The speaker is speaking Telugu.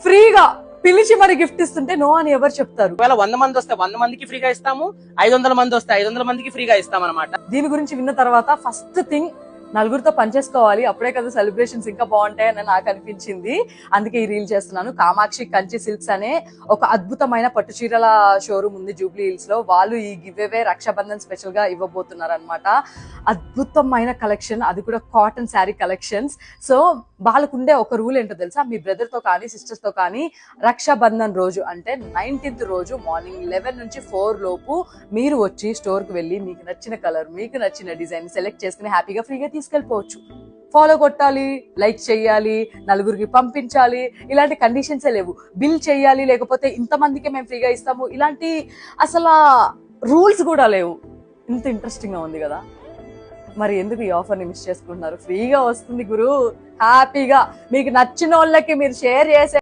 ఫ్రీగా పిలిచి మరి గిఫ్ట్ ఇస్తుంటే నో అని ఎవరు చెప్తారు? ఒకవేళ 100 మంది వస్తే 100 మందికి ఫ్రీగా ఇస్తాము, 500 మంది వస్తే 500 మందికి ఫ్రీగా ఇస్తాం అనమాట. దీని గురించి విన్న తర్వాత ఫస్ట్ థింగ్ నలుగురితో పనిచేసుకోవాలి, అప్పుడే కదా సెలబ్రేషన్స్ ఇంకా బాగుంటాయని నాకు అనిపించింది. అందుకే ఈ రీల్ చేస్తున్నాను. కామాక్షి కంచి సిల్క్స్ అనే ఒక అద్భుతమైన పట్టు చీరల షోరూమ్ ఉంది జూబ్లీ హిల్స్ లో. వాళ్ళు ఈ గివ్ అవే రక్షాబంధన్ స్పెషల్ గా ఇవ్వబోతున్నారు అనమాట. అద్భుతమైన కలెక్షన్, అది కూడా కాటన్ శారీ కలెక్షన్స్. సో వాళ్ళకుండే ఒక రూల్ ఏంటో తెలుసా? మీ బ్రదర్ తో కానీ సిస్టర్స్ తో కానీ రక్షాబంధన్ రోజు అంటే 19th రోజు మార్నింగ్ 11 నుంచి 4 లోపు మీరు వచ్చి స్టోర్ కి వెళ్ళి మీకు నచ్చిన కలర్, మీకు నచ్చిన డిజైన్ సెలెక్ట్ చేసుకుని హ్యాపీగా ఫ్రీగా తీసుకెళ్ళిపోవచ్చు. ఫాలో కొట్టాలి, లైక్ చేయాలి, నలుగురికి పంపించాలి, ఇలాంటి కండిషన్సే లేవు. బిల్ చేయాలి, లేకపోతే ఇంతమందికి మేము ఫ్రీగా ఇస్తాము, ఇలాంటి అసలు రూల్స్ కూడా లేవు. ఇంత ఇంట్రెస్టింగ్ గా ఉంది కదా. మరి ఎందుకు ఈ ఆఫర్ ని మిస్ చేసుకుంటున్నారు? ఫ్రీగా వస్తుంది గురు, హ్యాపీగా మీకు నచ్చిన వాళ్ళకి మీరు షేర్ చేసే